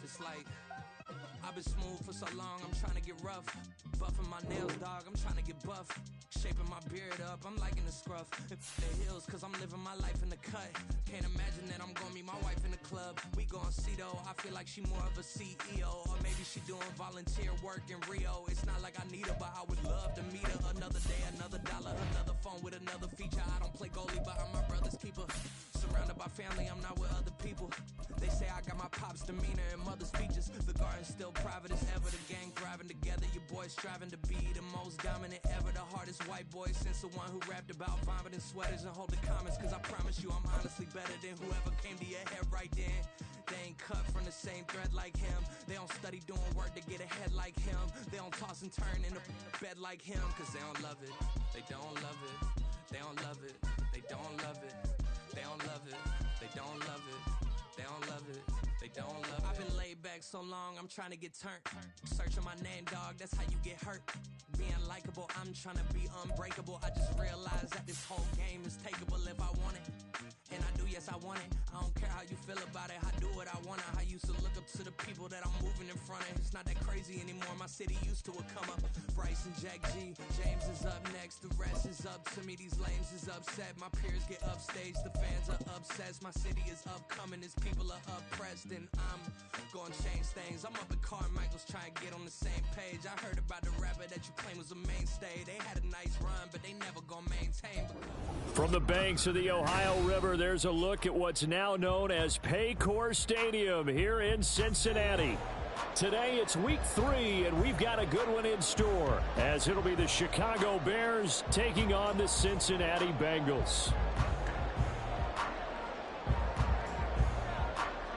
It's like, I've been smooth for so long, I'm trying to get rough. Buffing my nails, dog, I'm trying to get buff. Shaping my beard up, I'm liking the scruff. The heels, cause I'm living my life in the cut. Can't imagine that I'm gonna meet my wife in the club. We gon' see though, I feel like she more of a CEO. Or maybe she doing volunteer work in Rio. It's not like I need her, but I would love to meet her. Another day, another dollar, another phone with another feature. I don't play goalie, but I'm my brother's keeper. Surrounded by family, I'm not with other people. They say I got my pop's demeanor and mother's features. The garden's still private as ever. The gang thriving together. Your boys striving to be the most dominant ever. The hardest white boy since the one who rapped about vomiting sweaters and holding comments. Cause I promise you I'm honestly better than whoever came to your head right then. They ain't cut from the same thread like him. They don't study doing work to get ahead like him. They don't toss and turn in the bed like him. Cause they don't love it. They don't love it. They don't love it. They don't love it. They don't love it. They don't love it. They don't love it. They don't love it. I've been laid back so long, I'm trying to get turned. Searching my name, dog, that's how you get hurt. Being likable, I'm trying to be unbreakable. I just realized that this whole game is takeable if I want it. And I do, yes, I want it. I don't care how you feel about it. I do what I want. I used to look up to the people that I'm moving in front of. It's not that crazy anymore. My city used to come up. Bryce and Jack G. James is up next. The rest is up to me. These lames is upset. My peers get upstage. The fans are obsessed. My city is upcoming. His people are oppressed. And I'm gonna change things. I'm up at Carmichael's trying to get on the same page. I heard about the rapper that you claim was a mainstay. They had a nice run, but they never gonna maintain. From the banks of the Ohio River, there's a look at what's now known as Paycor Stadium here in Cincinnati. Today it's week 3, and we've got a good one in store, as it'll be the Chicago Bears taking on the Cincinnati Bengals.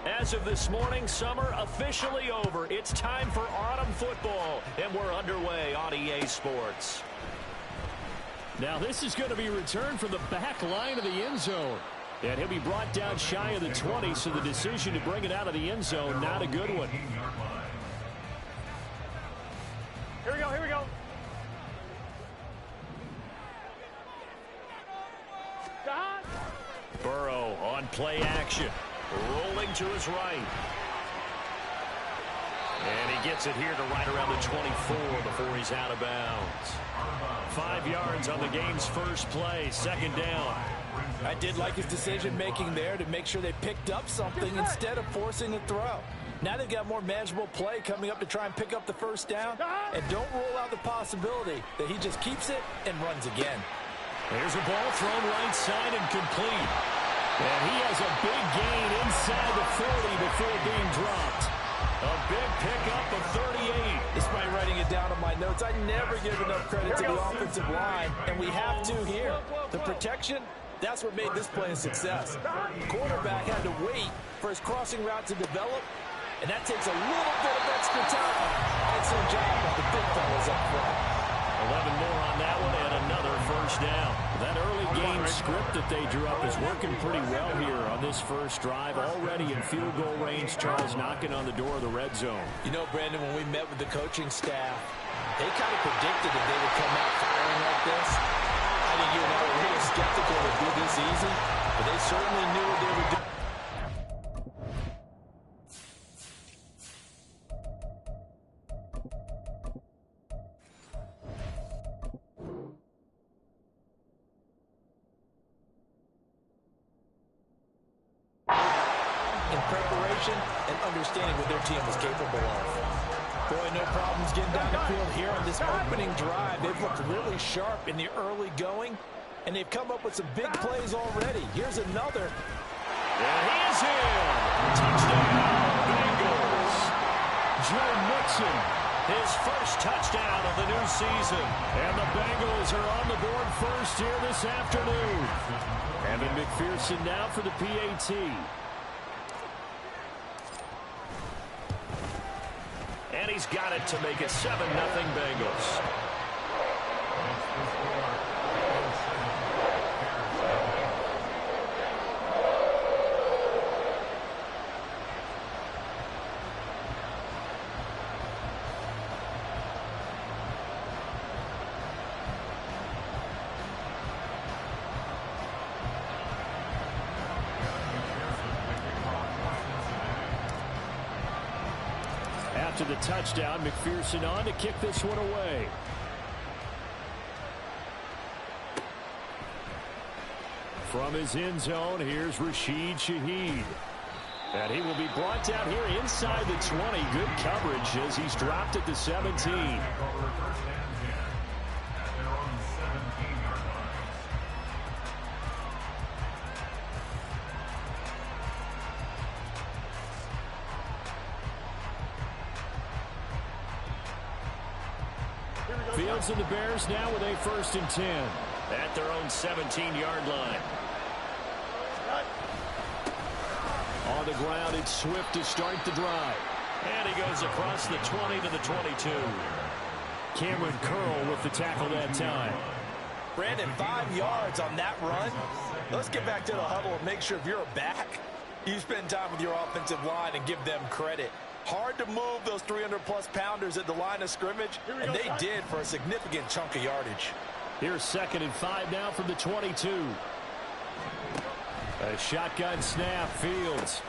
As of this morning, summer officially over. It's time for autumn football, and we're underway on EA Sports. Now this is going to be returned from the back line of the end zone. And he'll be brought down shy of the 20, so the decision to bring it out of the end zone, not a good one. Here we go, here we go. Burrow on play action. Rolling to his right. And he gets it here to right around the 24 before he's out of bounds. 5 yards on the game's first play, second down. I did like his decision-making there to make sure they picked up something instead of forcing a throw. Now they've got more manageable play coming up to try and pick up the first down. And don't rule out the possibility that he just keeps it and runs again. There's a ball thrown right side and complete. And he has a big gain inside the 40 before being dropped. A big pickup of 38. Despite writing it down on my notes, I never give enough credit to the offensive line, and we have to here. The protection, that's what made this play a success. The quarterback had to wait for his crossing route to develop, and that takes a little bit of extra time. Excellent job by the big fellas up front. 11 more on that one and another first down. That early game script that they drew up is working pretty well here on this first drive. Already in field goal range, Charles knocking on the door of the red zone. You know, Brandon, when we met with the coaching staff, they kind of predicted that they would come out firing like this. I think you and I were a little skeptical it would be this easy, but they certainly knew what they were doing. And understanding what their team was capable of. Boy, no problems getting down the field here on this opening drive. They've looked really sharp in the early going, and they've come up with some big plays already. Here's another. And he is in. Touchdown, Bengals. Joe Mixon, his first touchdown of the new season. And the Bengals are on the board first here this afternoon. Evan McPherson now for the PAT. And he's got it to make it 7-0 Bengals. After the touchdown, McPherson on to kick this one away. From his end zone, here's Rashid Shaheed. And he will be brought down here inside the 20. Good coverage as he's dropped at the 17. Fields and the Bears now with a 1st and 10 at their own 17-yard line. On the ground, it's Swift to start the drive. And he goes across the 20 to the 22. Cameron Curl with the tackle that time. Brandon, 5 yards on that run. Let's get back to the huddle and make sure if you're a back, you spend time with your offensive line and give them credit. Hard to move those 300-plus pounders at the line of scrimmage, and they did for a significant chunk of yardage. Here's 2nd and 5 now from the 22. A shotgun snap, Fields.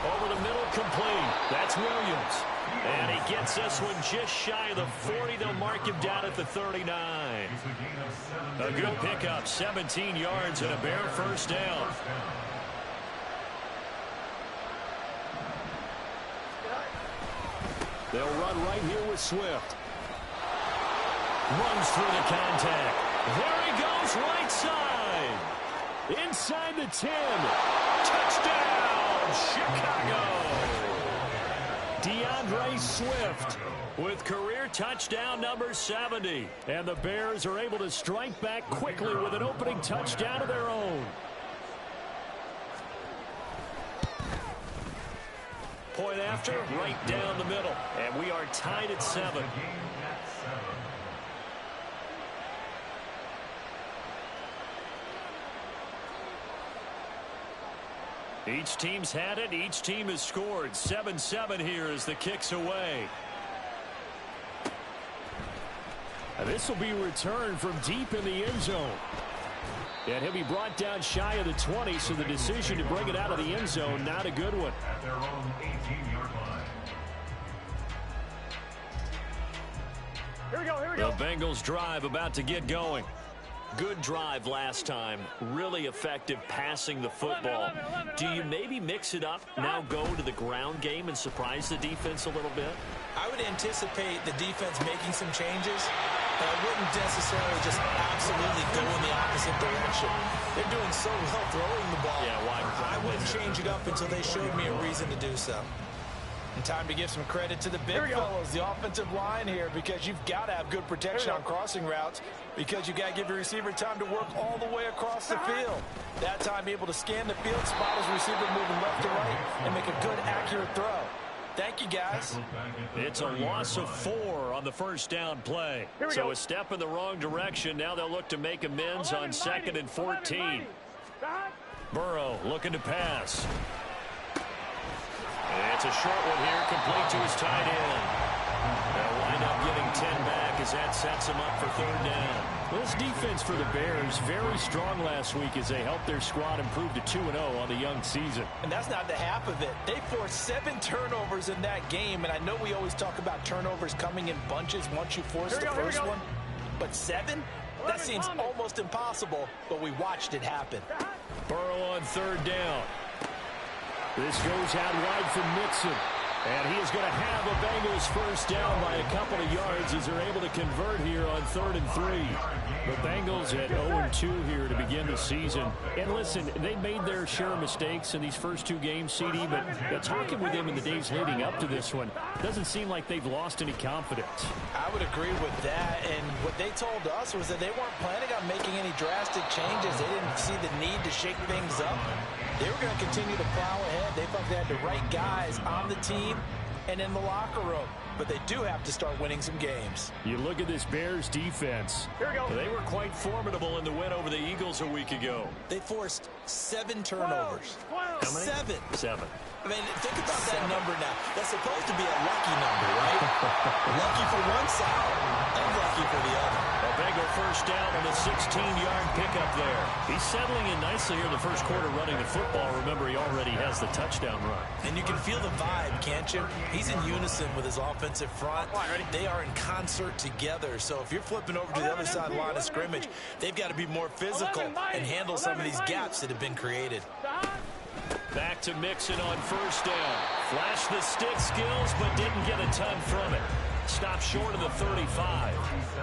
Over the middle, complete. That's Williams. And he gets this one just shy of the 40. They'll mark him down at the 39. A good pickup, 17 yards and a Bear 1st down. They'll run right here with Swift. Runs through the contact. There he goes, right side. Inside the 10. Touchdown, Chicago. DeAndre Swift with career touchdown number 70. And the Bears are able to strike back quickly with an opening touchdown of their own. Point after, right down the middle. And we are tied at 7. Each team's had it. Each team has scored. 7-7 here as the kick's away. And this will be returned from deep in the end zone. And he'll be brought down shy of the 20, so the decision to bring it out of the end zone, not a good one. At their own 18-yard line. Here we go, here we go. The Bengals drive about to get going. Good drive last time. Really effective passing the football. Do you maybe mix it up, now go to the ground game and surprise the defense a little bit? I would anticipate the defense making some changes, but I wouldn't necessarily just absolutely go in the opposite direction. They're doing so well throwing the ball. Yeah, why? I wouldn't change it up until they showed me a reason to do so. And time to give some credit to the big fellows, the offensive line here, because you've got to have good protection on crossing routes, because you got to give your receiver time to work all the way across the field. That time, be able to scan the field, spot his receiver moving left to right, and make a good, accurate throw. Thank you, guys. It's a loss of 4 on the 1st down play. So a step in the wrong direction. Now they'll look to make amends on 2nd and 14. Burrow looking to pass. It's a short one here, complete to his tight end. They'll wind up getting 10 back as that sets him up for 3rd down. Well, this defense for the Bears, very strong last week as they helped their squad improve to 2-0 on the young season. And that's not the half of it. They forced 7 turnovers in that game, and I know we always talk about turnovers coming in bunches once you force the first one. But 7? That seems almost impossible, but we watched it happen. Burrow on 3rd down. This goes out wide from Mixon. And he is going to have a Bengals 1st down by a couple of yards as they're able to convert here on 3rd and 3. The Bengals at 0-2 here to begin the season. And listen, they made their share of mistakes in these first 2 games, CD, but talking with them in the days leading up to this one, doesn't seem like they've lost any confidence. I would agree with that, and what they told us was that they weren't planning on making any drastic changes. They didn't see the need to shake things up. They were going to continue to plow ahead. They thought they had the right guys on the team and in the locker room. but they do have to start winning some games. You look at this Bears defense. Here we go. They were quite formidable in the win over the Eagles a week ago. They forced 7 turnovers. 12. How many? 7. 7. I mean, think about that number now. That's supposed to be a lucky number, right? Lucky for one side, unlucky for the other. A Bengal first down on a 16-yard pickup there. He's settling in nicely here in the first quarter running the football. Remember, he already has the touchdown run. And you can feel the vibe, can't you? He's in unison with his offensive front. They are in concert together. So if you're flipping over to the other side line of scrimmage, they've got to be more physical and handle some of these gaps that have been created. Back to Mixon on first down. Flashed the stick skills, but didn't get a ton from it. Stopped short of the 35.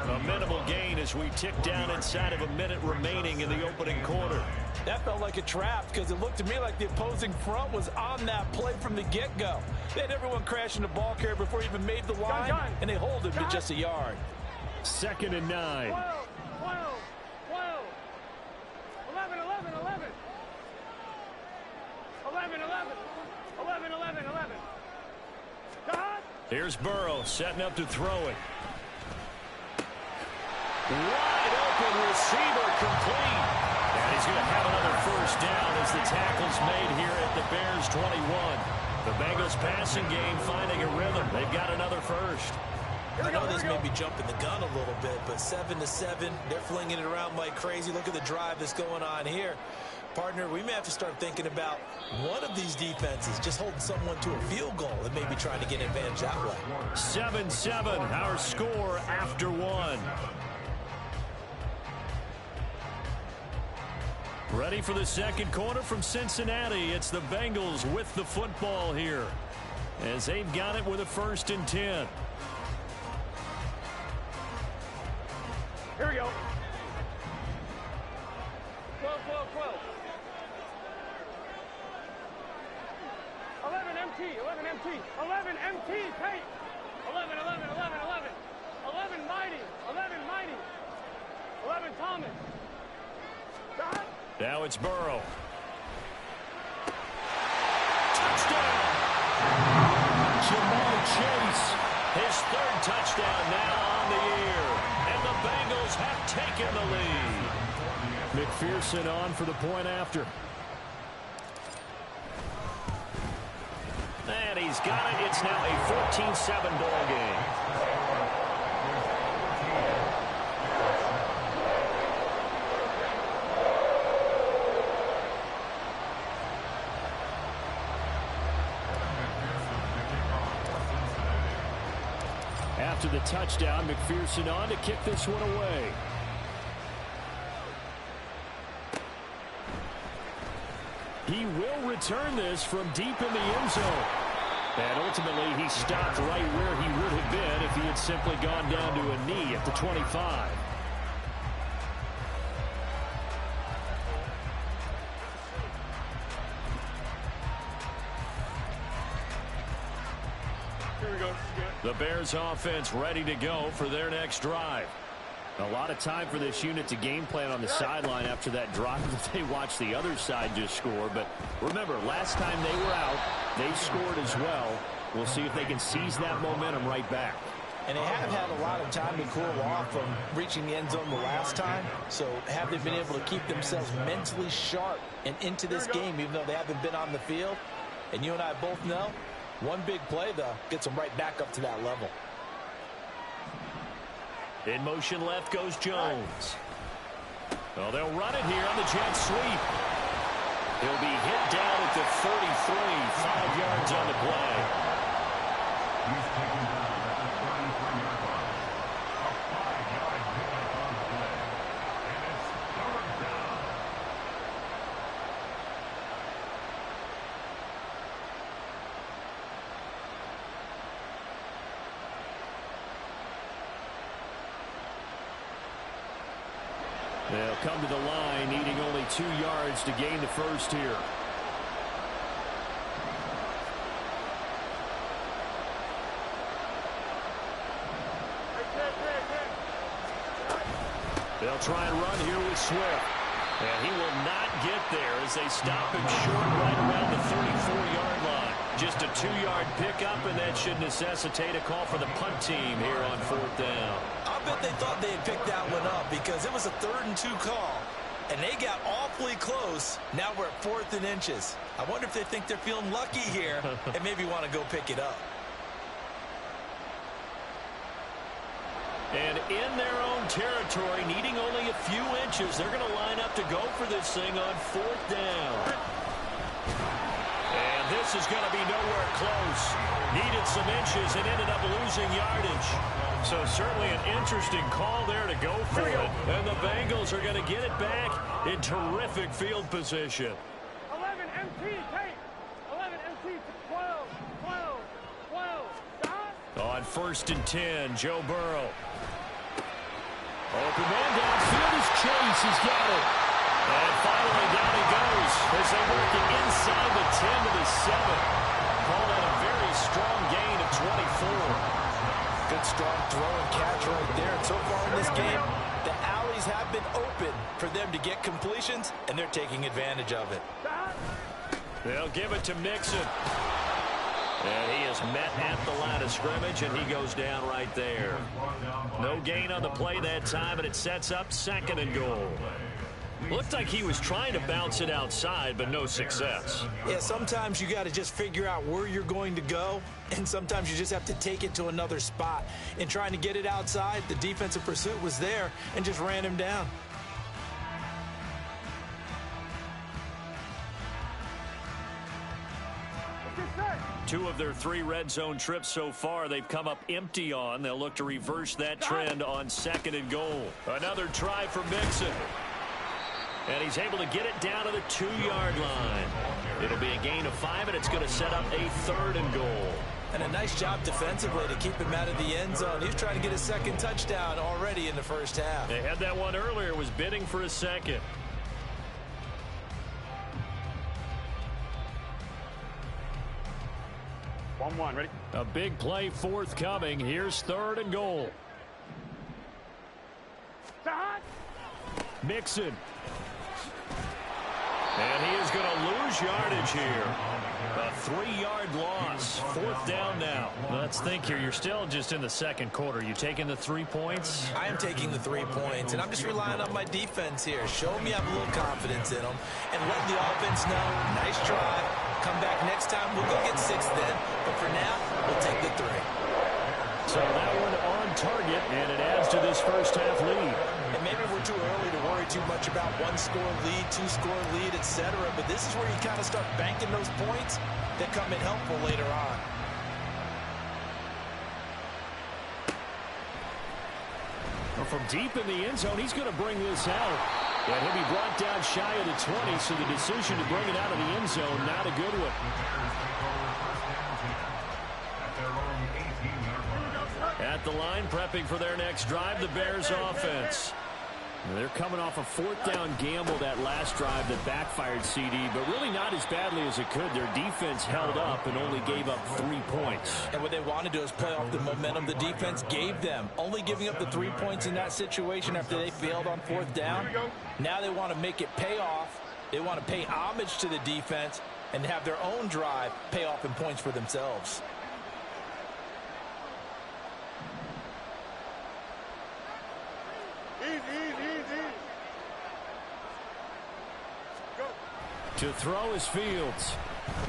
A minimal gain as we tick down inside of a minute remaining in the opening quarter. That felt like a trap because it looked to me like the opposing front was on that play from the get-go. They had everyone crashing the ball carrier before he even made the line, and they hold him to just a yard. 2nd and 9. 12, 12, 11, 11, 11. 11, 11, 11, 11, 11. Here's Burrow setting up to throw it. Wide open receiver complete. And he's going to have another first down as the tackle's made here at the Bears 21. The Bengals passing game finding a rhythm. They've got another first. I know this may be jumping the gun a little bit, but 7-7, they're flinging it around like crazy. Look at the drive that's going on here. Partner, we may have to start thinking about one of these defenses just holding someone to a field goal and maybe trying to get an advantage that way. 7-7, our score after 1. Ready for the second quarter from Cincinnati. It's the Bengals with the football here as they've got it with a 1st and 10. Here we go. 12, 12, 12. 11 MT, 11 MT, 11 MT, Tate. 11, 11, 11, 11. 11 Mighty, 11 Mighty. 11 Thomas. Dot. Now it's Burrow. Touchdown! Jamal Chase, his 3rd touchdown now on the year. And the Bengals have taken the lead. McPherson on for the point after. And he's got it. It's now a 14-7 ball game. After the touchdown, McPherson on to kick this one away. He will return this from deep in the end zone. And ultimately, he stopped right where he would have been if he had simply gone down to a knee at the 25. Here we go. The Bears offense ready to go for their next drive. A lot of time for this unit to game plan on the sideline after that drive that they watched the other side just score. But remember, last time they were out, they scored as well. We'll see if they can seize that momentum right back. And they have had a lot of time to cool off from reaching the end zone the last time. So have they been able to keep themselves mentally sharp and into this game, even though they haven't been on the field? And you and I both know, one big play, though, gets them right back up to that level. In motion left goes Jones. Well, they'll run it here on the jet sweep. He'll be hit down at the 33, 5 yards on the play. He's taken down at the 33-yard line. A 5-yard pickup on the play. And it's 3rd down. They'll come to the line, needing only 2 yards to gain the first here. They'll try and run here with Swift. And he will not get there as they stop him short right around the 34-yard line. Just a 2-yard pickup, and that should necessitate a call for the punt team here on 4th down. I bet they thought they had picked that one up because it was a 3rd and 2 call, and they got awfully close. Now we're at 4th and inches. I wonder if they think they're feeling lucky here and maybe want to go pick it up. And in their own territory, needing only a few inches, they're going to line up to go for this thing on 4th down. And this is going to be nowhere close. Needed some inches and ended up losing yardage. So certainly an interesting call there to go for it. And the Bengals are going to get it back in terrific field position. 11 MT, take. 11 MT, 12, 12, 12. Stop. On 1st and 10, Joe Burrow. Open man downfield is Chase. He's got it. And finally down he goes as they work it inside the 10 to the 7. Call that a very strong gain of 24. Good strong throw and catch right there. And so far in this game, the alleys have been open for them to get completions, and they're taking advantage of it. They'll give it to Mixon. And he is met at the line of scrimmage, and he goes down right there. No gain on the play that time, and it sets up 2nd and goal. Looked like he was trying to bounce it outside, but no success. Yeah, sometimes you got to just figure out where you're going to go, and sometimes you just have to take it to another spot. In trying to get it outside, the defensive pursuit was there and just ran him down. Two of their 3 red zone trips so far, they've come up empty on. They'll look to reverse that trend on 2nd and goal. Another try for Mixon. And he's able to get it down to the 2-yard line. It'll be a gain of 5, and it's going to set up a 3rd and goal. And a nice job defensively to keep him out of the end zone. He was trying to get his 2nd touchdown already in the 1st half. They had that one earlier, was bidding for a 2nd. One, ready? A big play forthcoming. Here's 3rd and goal. Stop. Mixon. And he is going to lose yardage here. A 3-yard loss. 4th down now. Let's think here. You're still just in the 2nd quarter. You taking the 3 points? I am taking the 3 points, and I'm just relying on my defense here. Show me I have a little confidence in them, and let the offense know, nice try. Come back next time. We'll go get 6 then. But for now, we'll take the 3. So that one on target, and it adds to this 1st half lead. And maybe we're too early to worry too much about 1-score lead, 2-score lead, etc. But this is where you kind of start banking those points that come in helpful later on. Well, from deep in the end zone, he's going to bring this out. And he'll be brought down shy of the 20, so the decision to bring it out of the end zone, not a good one. At the line, prepping for their next drive, the Bears offense. They're coming off a 4th down gamble that last drive that backfired, CD, but really not as badly as it could. Their defense held up and only gave up 3 points. And what they want to do is play off the momentum the defense gave them. Only giving up the 3 points in that situation after they failed on 4th down. Now they want to make it pay off. They want to pay homage to the defense and have their own drive pay off in points for themselves. To throw is Fields.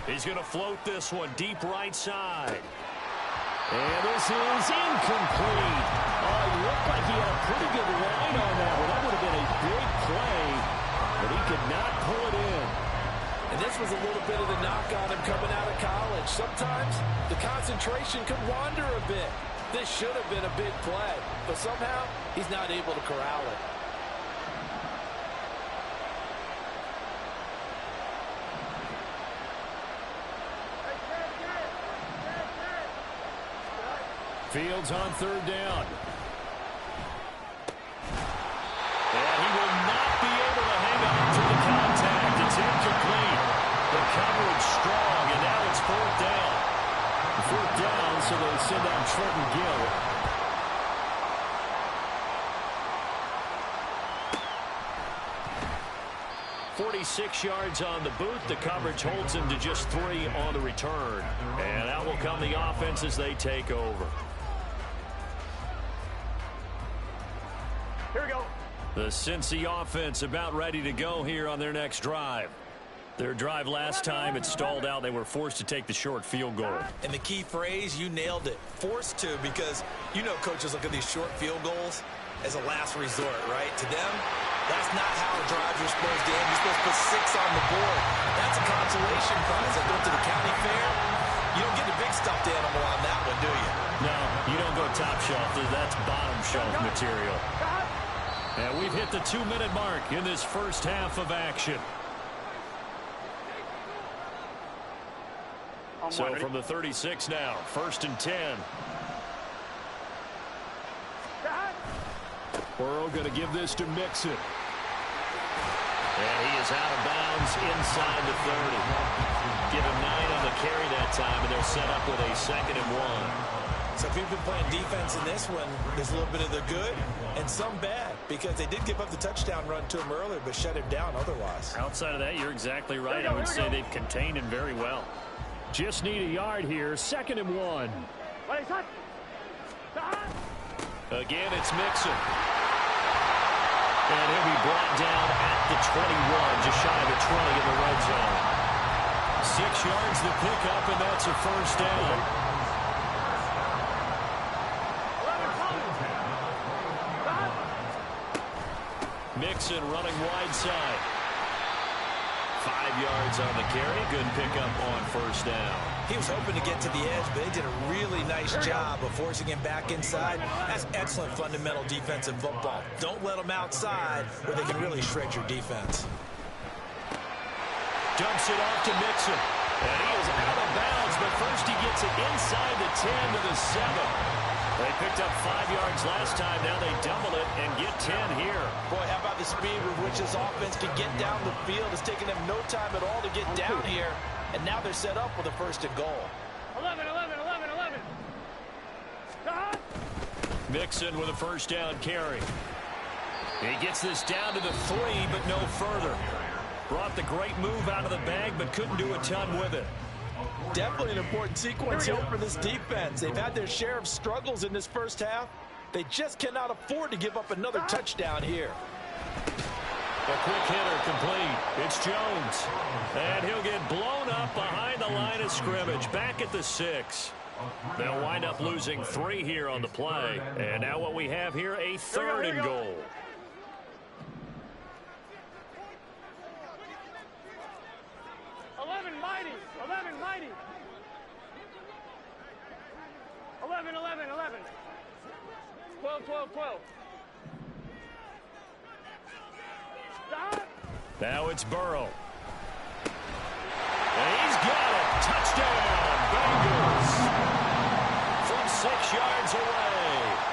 He's going to float this one deep right side. And this is incomplete. It looked like he had a pretty good line on that one. That would have been a big play, but he could not pull it in. And this was a little bit of the knock on him coming out of college. Sometimes the concentration could wander a bit. This should have been a big play, but somehow he's not able to corral it. Fields on 3rd down. And he will not be able to hang on to the contact. It's incomplete. The coverage strong, and now it's 4th down. 4th down, so they send out Trenton Gill. 36 yards on the boot. The coverage holds him to just 3 on the return. And out will come the offense as they take over. Here we go. The Cincy offense about ready to go here on their next drive. Their drive last time, it stalled out. They were forced to take the short field goal. And the key phrase, you nailed it. Forced to, because you know coaches look at these short field goals as a last resort, right? To them, that's not how drives are supposed to end. You're supposed to put 6 on the board. That's a consolation prize. I go to the county fair. You don't get the big stuffed animal on that one, do you? No, you don't go top shelf. That's bottom shelf material. And we've hit the 2-minute mark in this first half of action. So from the 36 now, 1st and 10. Burrow going to give this to Mixon. And he is out of bounds inside the 30. Give him 9 on the carry that time, and they're set up with a 2nd and 1. So if you've been playing defense in this one, there's a little bit of the good and some bad, because they did give up the touchdown run to him earlier, but shut him down otherwise. Outside of that, you're exactly right. I would say they've contained him very well. Just need a yard here. 2nd and 1. Again, it's Mixon. And he'll be brought down at the 21, just shy of the 20 in the red zone. 6 yards to pick up, and that's a 1st down. Mixon running wide side. 5 yards on the carry. Good pickup on 1st down. He was hoping to get to the edge, but they did a really nice job of forcing him back inside. That's excellent fundamental defensive football. Don't let them outside where they can really shred your defense. Dumps it off to Mixon. And he is out of bounds, but first he gets it inside the 10 to the 7. They picked up 5 yards last time. Now they double it and get 10 here. Boy, how about the speed with which this offense can get down the field? It's taken them no time at all to get down here. And now they're set up with a 1st and goal. 11. Mixon with a 1st down carry. He gets this down to the 3, but no further. Brought the great move out of the bag, but couldn't do a ton with it. Definitely an important sequence here for this defense. They've had their share of struggles in this first half. They just cannot afford to give up another touchdown here. A quick hitter complete. It's Jones. And he'll get blown up behind the line of scrimmage. Back at the 6. They'll wind up losing 3 here on the play. And now what we have here, a 3rd and goal. Mighty. 11. 12. Now it's Burrow. And he's got it. Touchdown, Bengals. From 6 yards away.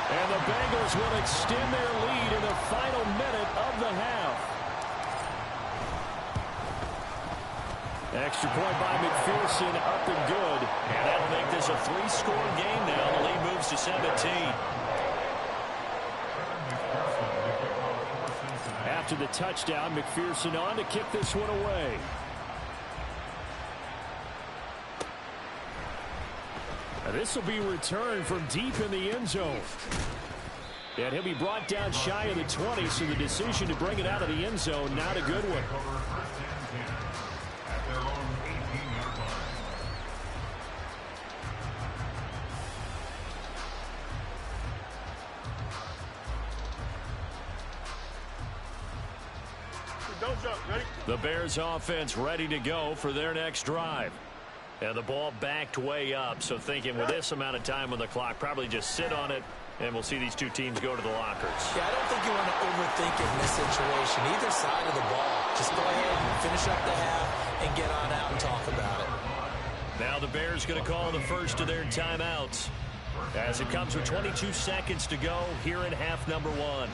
And the Bengals will extend their lead in the final minute of the half. Extra point by McPherson, up and good. And that'll make this a 3-score game now. The lead moves to 17. After the touchdown, McPherson on to kick this one away. And this will be returned from deep in the end zone. And he'll be brought down shy of the 20, so the decision to bring it out of the end zone, not a good one. The Bears offense ready to go for their next drive. And the ball backed way up, so thinking with this amount of time on the clock, probably just sit on it, and we'll see these two teams go to the lockers. Yeah, I don't think you want to overthink it in this situation. Either side of the ball. Just go ahead and finish up the half and get on out and talk about it. Now the Bears going to call the first of their timeouts as it comes with 22 seconds to go here in half number 1.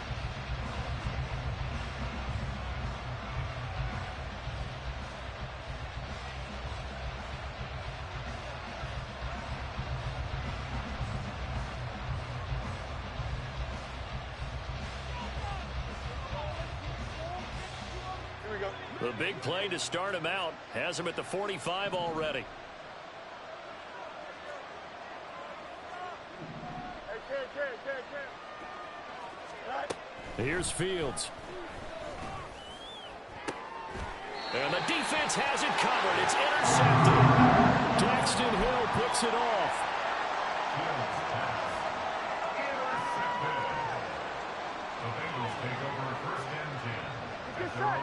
The big play to start him out has him at the 45 already. Here's Fields. And the defense has it covered. It's intercepted. Daxton Hill picks it off.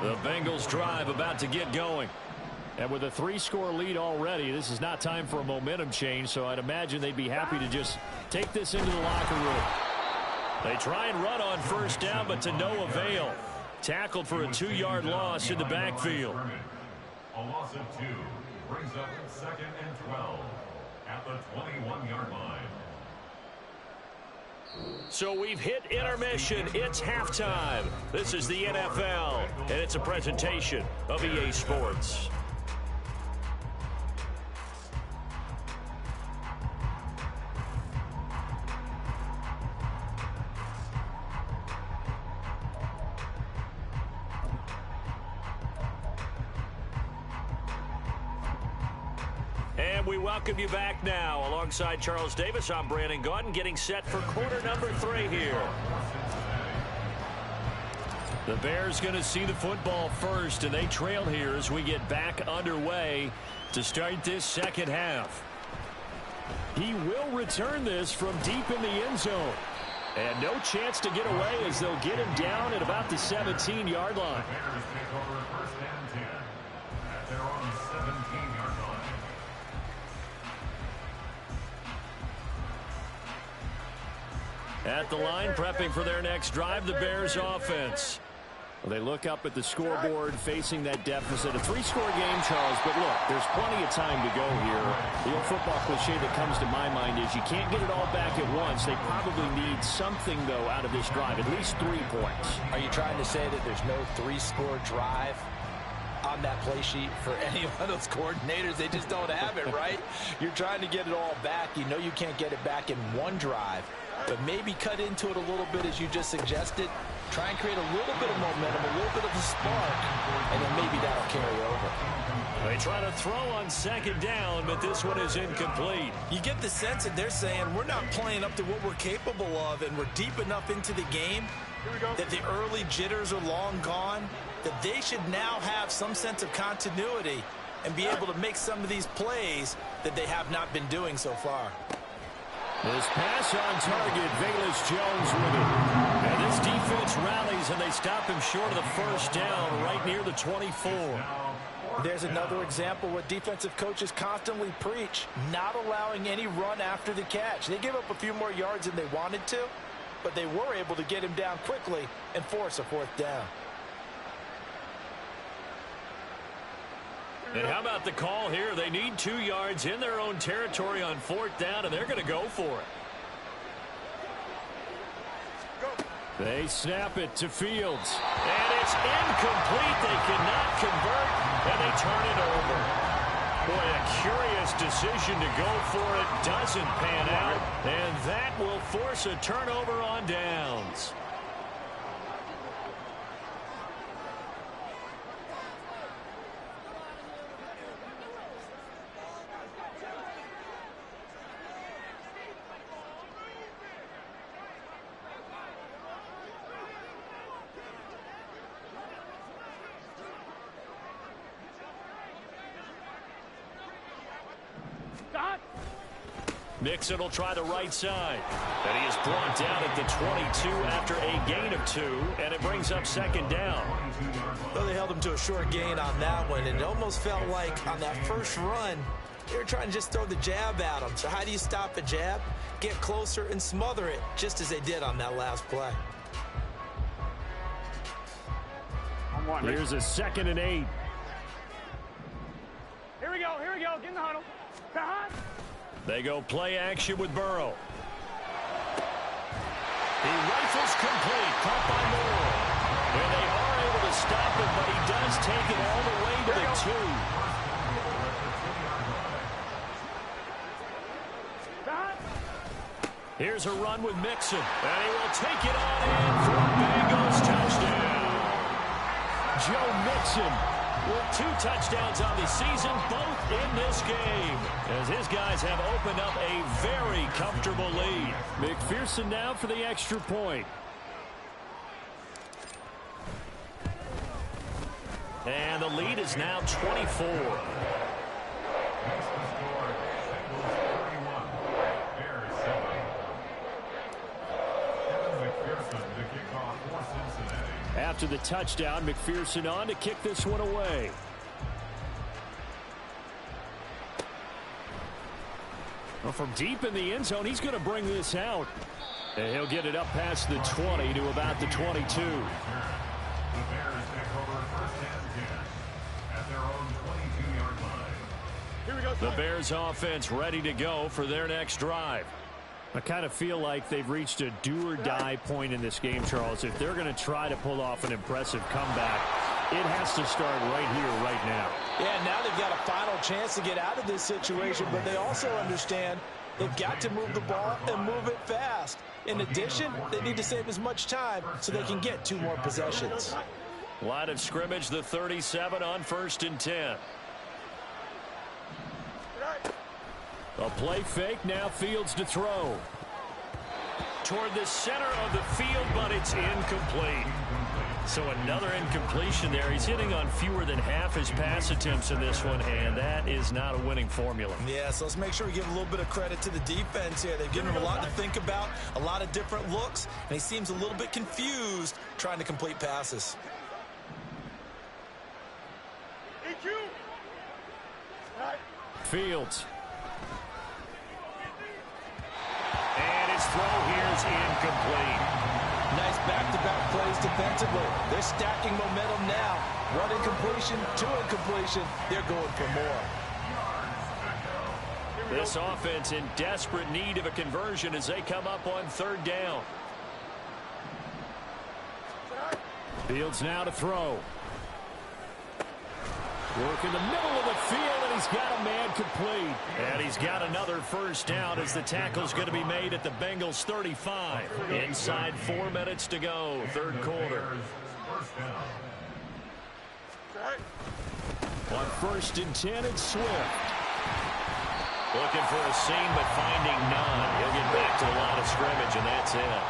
The Bengals drive about to get going. And with a 3-score lead already, this is not time for a momentum change, so I'd imagine they'd be happy to just take this into the locker room. They try and run on first down, but to no avail. Tackled for a 2-yard loss in the backfield. A loss of 2 brings up 2nd and 12 at the 21-yard line. So we've hit intermission. It's halftime. This is the NFL, and it's a presentation of EA Sports. And we welcome you back now. Alongside Charles Davis, I'm Brandon Gaudin, getting set for quarter number 3 here. The Bears going to see the football first, and they trail here as we get back underway to start this second half. He will return this from deep in the end zone. And no chance to get away as they'll get him down at about the 17-yard line. The Bears take over 1st and 10 at their own 17-yard line. At the line, prepping for their next drive, the Bears offense. Well, they look up at the scoreboard facing that deficit. A 3-score game, Charles, but look, there's plenty of time to go here. The old football cliche that comes to my mind is you can't get it all back at once. They probably need something, though, out of this drive, at least 3 points. Are you trying to say that there's no 3-score drive on that play sheet for any one of those coordinators? They just don't have it, right? You're trying to get it all back. You know you can't get it back in one drive, but maybe cut into it a little bit as you just suggested. Try and create a little bit of momentum, a little bit of a spark, and then maybe that'll carry over. They try to throw on 2nd down, but this one is incomplete. You get the sense that they're saying we're not playing up to what we're capable of, and we're deep enough into the game that the early jitters are long gone, that they should now have some sense of continuity and be able to make some of these plays that they have not been doing so far. This pass on target, Velus Jones with it. And this defense rallies, and they stop him short of the 1st down right near the 24. There's another example where defensive coaches constantly preach, not allowing any run after the catch. They give up a few more yards than they wanted to, but they were able to get him down quickly and force a 4th down. And how about the call here? They need 2 yards in their own territory on 4th down, and they're going to go for it. They snap it to Fields. And it's incomplete. They cannot convert, and they turn it over. Boy, a curious decision to go for it. Doesn't pan out, and that will force a turnover on downs. Mixon will try the right side. And he is brought down at the 22 after a gain of 2, and it brings up 2nd down. Well, they held him to a short gain on that one, and it almost felt like on that first run, they were trying to just throw the jab at him. So how do you stop a jab? Get closer and smother it, just as they did on that last play. Here's a 2nd and 8. Here we go, get in the huddle. Behind. They go play action with Burrow. He rifles complete, caught by Moore. And they are able to stop it, but he does take it all the way to the 2. Here's a run with Mixon, and he will take it on in for a Bengals touchdown. Joe Mixon with 2 touchdowns on the season, both in this game, as his guys have opened up a very comfortable lead. McPherson now for the extra point. And the lead is now 24. After the touchdown, McPherson on to kick this one away. Well, from deep in the end zone, he's going to bring this out. And he'll get it up past the 20 to about the 22. The Bears offense ready to go for their next drive. I kind of feel like they've reached a do-or-die point in this game, Charles. If they're going to try to pull off an impressive comeback, it has to start right here, right now. Yeah, now they've got a final chance to get out of this situation, but they also understand they've got to move the ball and move it fast. In addition, they need to save as much time so they can get 2 more possessions. Line of scrimmage, the 37 on 1st and 10. A play fake, now Fields to throw. Toward the center of the field, but it's incomplete. So another incompletion there. He's hitting on fewer than half his pass attempts in this one, and that is not a winning formula. Yeah, so let's make sure we give a little bit of credit to the defense here. They've given him a lot to think about, a lot of different looks, and he seems a little bit confused trying to complete passes. Fields. And his throw here is incomplete. Nice back-to-back plays defensively. They're stacking momentum now. 1 incompletion, 2 incompletion. They're going for more. This offense in desperate need of a conversion as they come up on 3rd down. Fields now to throw. Work in the middle of the field, and he's got a man complete. And he's got another first down as the tackle's going to be made at the Bengals 35. Inside 4 minutes to go, 3rd quarter. On 1st and 10, it's Swift. Looking for a seam, but finding none. He'll get back to the line of scrimmage, and that's it.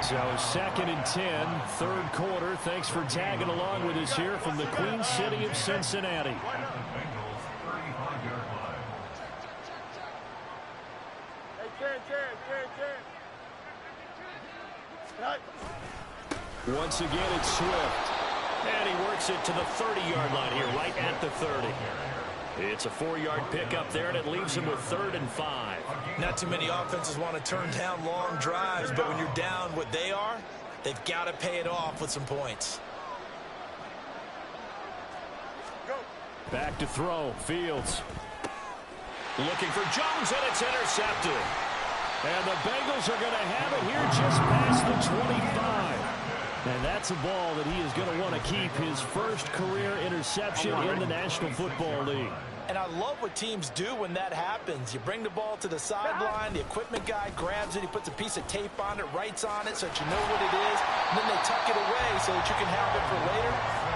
So 2nd and 10, 3rd quarter. Thanks for tagging along with us here from the Queen City of Cincinnati. Once again, it's Swift. And he works it to the 30-yard line here, right at the 30. It's a 4-yard pickup there, and it leaves him with 3rd and 5. Not too many offenses want to turn down long drives, but when you're down what they are, they've got to pay it off with some points. Back to throw, Fields. Looking for Jones, and it's intercepted. And the Bengals are going to have it here just past the 25. And that's a ball that he is going to want to keep, his first career interception in the National Football League. And I love what teams do when that happens. You bring the ball to the sideline, the equipment guy grabs it, he puts a piece of tape on it, writes on it so that you know what it is, and then they tuck it away so that you can have it for later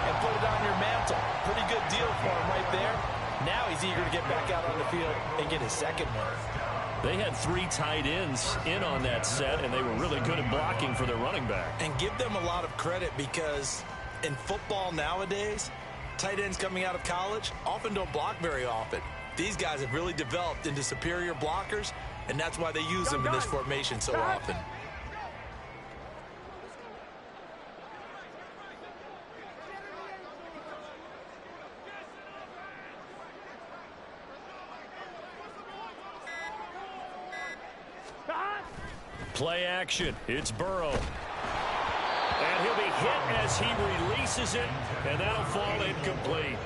and put it on your mantle. Pretty good deal for him right there. Now he's eager to get back out on the field and get his 2nd one. They had 3 tight ends in on that set, and they were really good at blocking for their running back. And give them a lot of credit because in football nowadays, tight ends coming out of college often don't block very often. These guys have really developed into superior blockers, and that's why they use them in this formation so often. Play action. It's Burrow. And he'll be hit as he releases it, and that'll fall incomplete.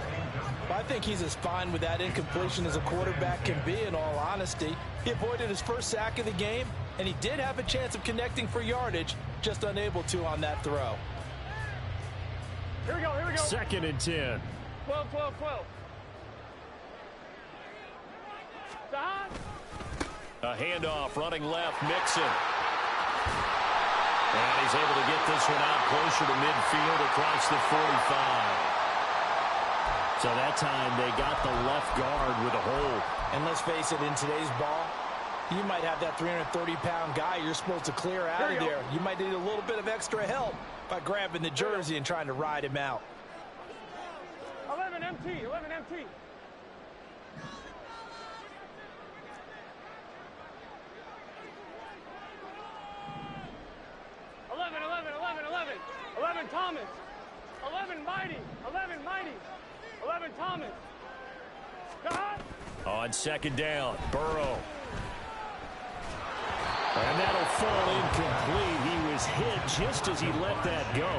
I think he's as fine with that incompletion as a quarterback can be, in all honesty. He avoided his first sack of the game, and he did have a chance of connecting for yardage, just unable to on that throw. Here we go, here we go. 2nd and 10. 12, 12, 12. Stop. A handoff, running left, Mixon. And he's able to get this one out closer to midfield across the 45. So that time they got the left guard with a hold. And let's face it, in today's ball, you might have that 330-pound guy you're supposed to clear out of there. You might need a little bit of extra help by grabbing the jersey and trying to ride him out. 11 MT, 11 MT. 11 Thomas. 11 Mighty. 11 Mighty. 11 Thomas. God. On second down, Burrow. And that'll fall incomplete. He was hit just as he let that go.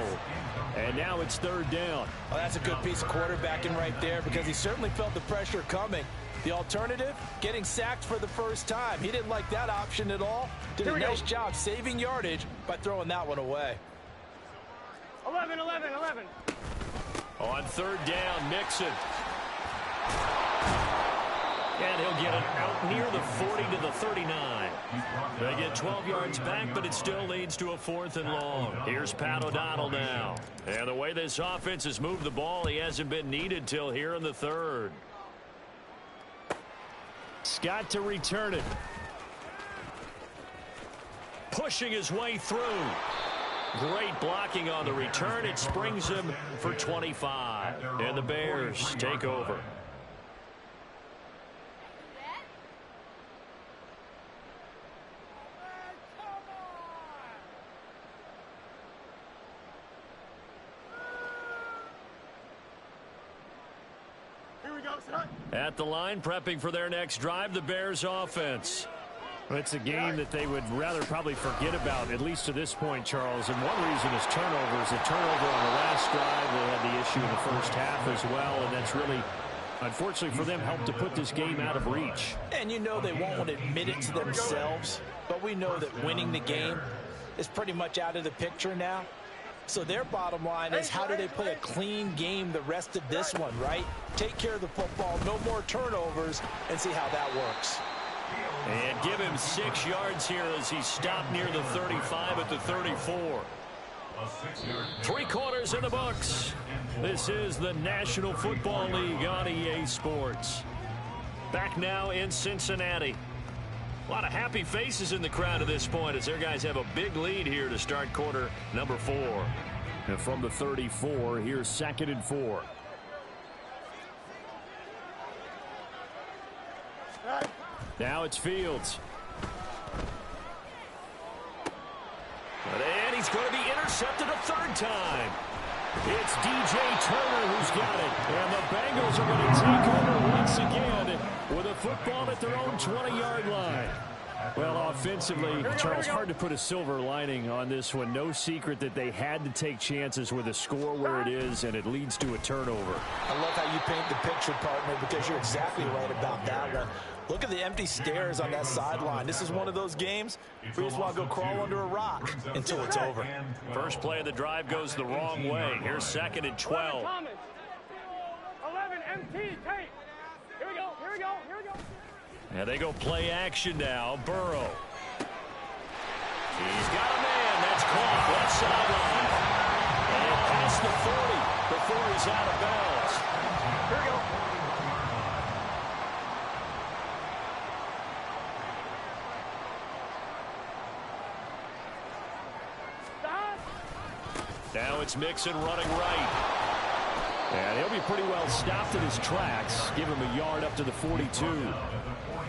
And now it's third down. Well, that's a good piece of quarterbacking right there because he certainly felt the pressure coming. The alternative, getting sacked for the first time. He didn't like that option at all. Did a nice job saving yardage by throwing that one away. 11, 11, 11. On third down, Mixon. And he'll get it out near the 40 to the 39. They get 12 yards back, but it still leads to a 4th and long. Here's Pat O'Donnell now. And the way this offense has moved the ball, he hasn't been needed till here in the third. Scott to return it. Pushing his way through. Great blocking on the return. It springs him for 25. And the Bears take over. At the line, prepping for their next drive, the Bears offense. It's a game that they would rather probably forget about, at least to this point, Charles. And one reason is turnovers. A turnover on the last drive. They had the issue in the first half as well, and that's really, unfortunately for them, helped to put this game out of reach. And you know they won't admit it to themselves, but we know that winning the game is pretty much out of the picture now. So their bottom line is, how do they play a clean game the rest of this one, right? Take care of the football, no more turnovers, and see how that works. And give him 6 yards here as he stopped near the 35 at the 34. 3 quarters in the books. This is the National Football League on EA Sports. Back now in Cincinnati. A lot of happy faces in the crowd at this point as their guys have a big lead here to start quarter number 4. And from the 34, here's 2nd and 4. Now it's Fields. And he's going to be intercepted a 3rd time. It's DJ Turner who's got it. And the Bengals are going to take over once again with a football at their own 20-yard line. Well, offensively, Charles, hard to put a silver lining on this one. No secret that they had to take chances with a score where it is, and it leads to a turnover. I love how you paint the picture, partner, because you're exactly right about that one. Look at the empty stares on that sideline. This is one of those games where you just want to go crawl under a rock until it's over. First play of the drive goes the wrong way. Here's 2nd and 12. 11 MT, tape. Here we go, here we go, here we go. And they go play action now. Burrow. He's got a man. That's caught. Left sideline. And past the 40 before he's out of bounds. Here we go. Now it's Mixon running right. And he'll be pretty well stopped in his tracks. Give him a yard up to the 42.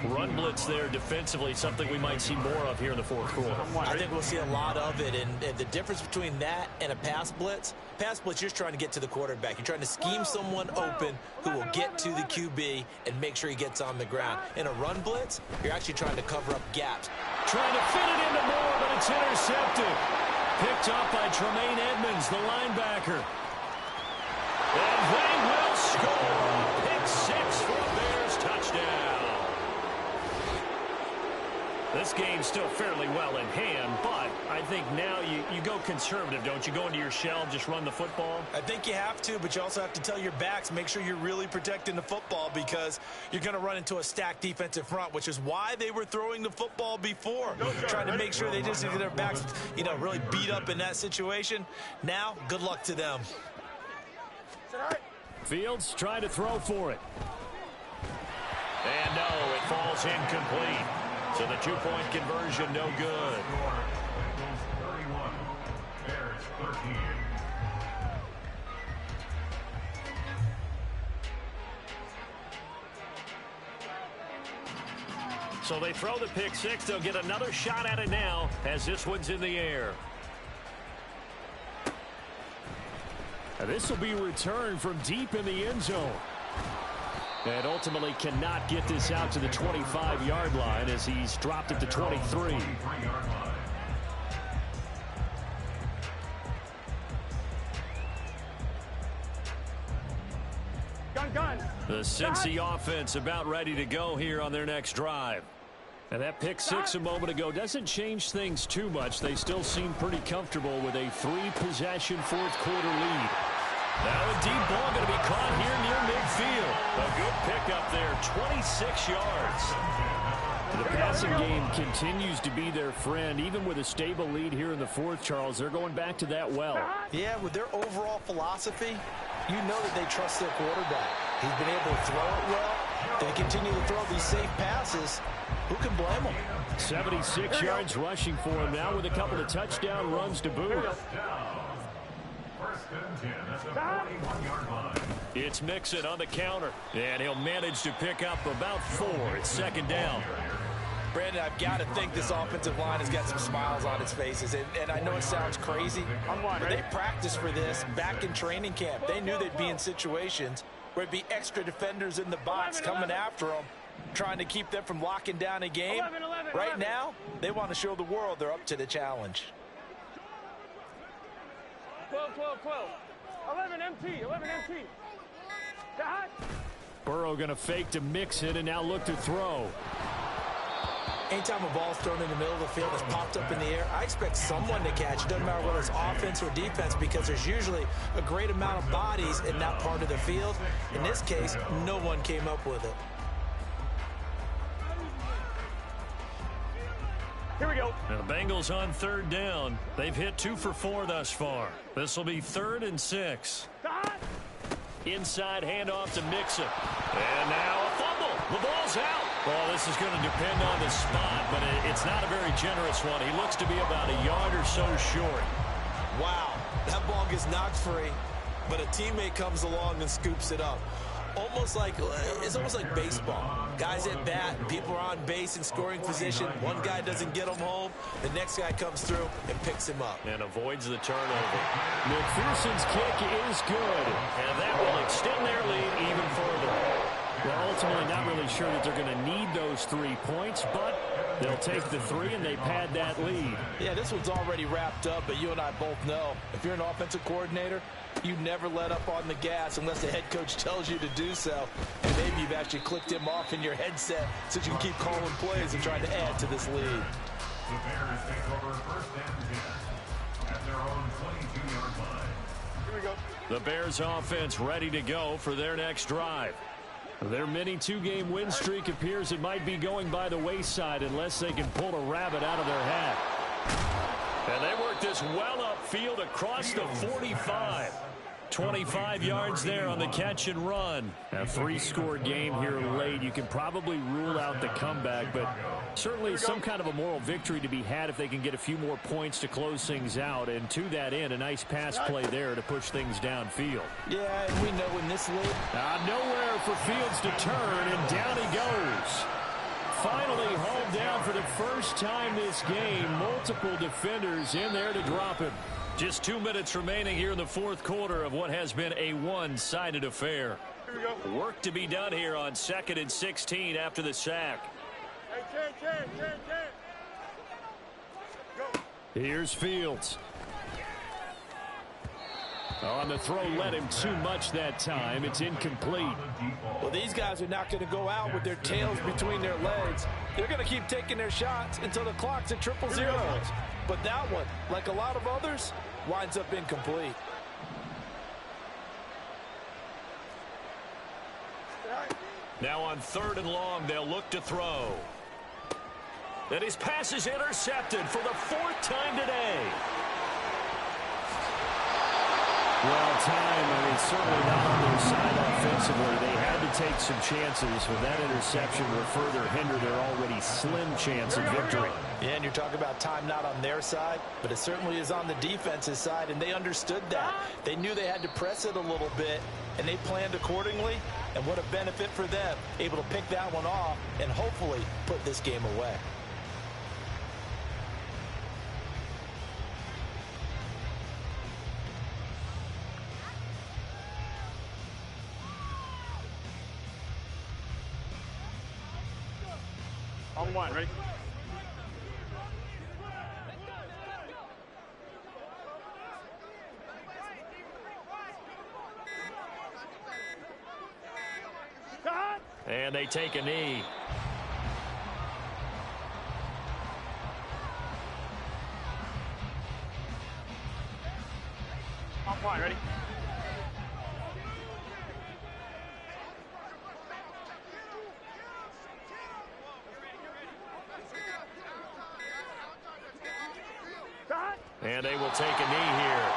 Run blitz there defensively, something we might see more of here in the 4th quarter. I think we'll see a lot of it, and the difference between that and a pass blitz, you're just trying to get to the quarterback. You're trying to scheme someone open who will get to the QB and make sure he gets on the ground. In a run blitz, you're actually trying to cover up gaps. Trying to fit it into Moore, but it's intercepted. Picked up by Tremaine Edmonds, the linebacker. And they will score. Pick 6 for a Bears touchdown. This game's still fairly well in hand, but I think now you go conservative, don't you? Go into your shell, just run the football? I think you have to, but you also have to tell your backs, make sure you're really protecting the football because you're going to run into a stacked defensive front, which is why they were throwing the football before, trying to make sure they just get their backs, really beat up in that situation. Now, good luck to them. Fields trying to throw for it. And no, it falls incomplete. So the two-point conversion, no good. Bengals 31, Bears 13. So they throw the pick six. They'll get another shot at it now as this one's in the air. And this will be returned from deep in the end zone. And ultimately cannot get this out to the 25-yard line as he's dropped it to 23. Gun. The Cincy offense about ready to go here on their next drive. And that pick six a moment ago doesn't change things too much. They still seem pretty comfortable with a three-possession fourth-quarter lead. Now a deep ball going to be caught here near midfield. A good pickup there, 26 yards. The passing game continues to be their friend. Even with a stable lead here in the fourth, Charles, they're going back to that well. Yeah, with their overall philosophy, you know that they trust their quarterback. He's been able to throw it well. They continue to throw these safe passes. Who can blame them? 76 yards rushing for him now with a couple of touchdown runs to boot. First and 10 at the 41-yard line. It's Mixon on the counter, and he'll manage to pick up about 4. It's second down. Brandon, I've got to think this offensive line has got some smiles on its faces. And I know it sounds crazy, but they practiced for this back in training camp. They knew they'd be in situations where it'd be extra defenders in the box coming after them, trying to keep them from locking down a game. Right now, they want to show the world they're up to the challenge. 12. 11 MT. Burrow going to fake to Mixon and now look to throw. Anytime a ball's thrown in the middle of the field that's popped up in the air, I expect someone to catch. It doesn't matter whether it's offense or defense, because there's usually a great amount of bodies in that part of the field. In this case, no one came up with it. Here we go. Now the Bengals on third down. They've hit 2 for 4 thus far. This will be 3rd and 6. Inside handoff to Mixon. And now a fumble. The ball's out. Well, this is going to depend on the spot, but it's not a very generous one. He looks to be about a yard or so short. Wow, that ball gets knocked free, but a teammate comes along and scoops it up. It's almost like baseball. Guys at bat, people are on base in scoring position. One guy doesn't get him home. The next guy comes through and picks him up. And avoids the turnover. McPherson's kick is good. And that will extend their lead even further. Well, ultimately not really sure that they're going to need those 3 points, but they'll take the 3 and they pad that lead. Yeah, this one's already wrapped up, but you and I both know if you're an offensive coordinator, you never let up on the gas unless the head coach tells you to do so. And maybe you've actually clicked him off in your headset so you can keep calling plays and trying to add to this lead. The Bears take over first and 10 at their own 22-yard line. Here we go. The Bears offense ready to go for their next drive. Their mini 2-game win streak appears it might be going by the wayside unless they can pull a rabbit out of their hat. And they work this well upfield across the 45. 25 yards there on the catch and run. A 3-score game here late. You can probably rule out the comeback, but certainly some kind of a moral victory to be had if they can get a few more points to close things out. And to that end, a nice pass play there to push things downfield. Yeah, and we know in this league. Nowhere for Fields to turn, and down he goes. Finally hauled down for the first time this game. Multiple defenders in there to drop him. Just 2 minutes remaining here in the fourth quarter of what has been a one-sided affair. Work to be done here on 2nd and 16 after the sack. Hey, Go. Here's Fields. On the throw, led him too much that time. It's incomplete. Well, these guys are not going to go out with their tails between their legs. They're going to keep taking their shots until the clock's at 000. But that one, like a lot of others, winds up incomplete. Now on 3rd and long, they'll look to throw. And his pass is intercepted for the 4th time today. Well, time, I mean, certainly not on their side offensively. They had to take some chances, but that interception will further hinder their already slim chance of victory. Yeah, and you're talking about time not on their side, but it certainly is on the defensive side, and they understood that. They knew they had to press it a little bit, and they planned accordingly, and what a benefit for them, able to pick that one off and hopefully put this game away. On one, ready? And they take a knee. On one, ready? And they will take a knee here.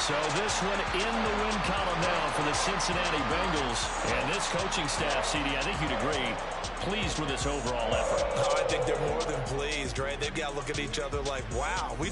So this one in the win column now for the Cincinnati Bengals. And this coaching staff, CD, I think you'd agree, pleased with this overall effort. Oh, I think they're more than pleased, right? They've got to look at each other like, wow, we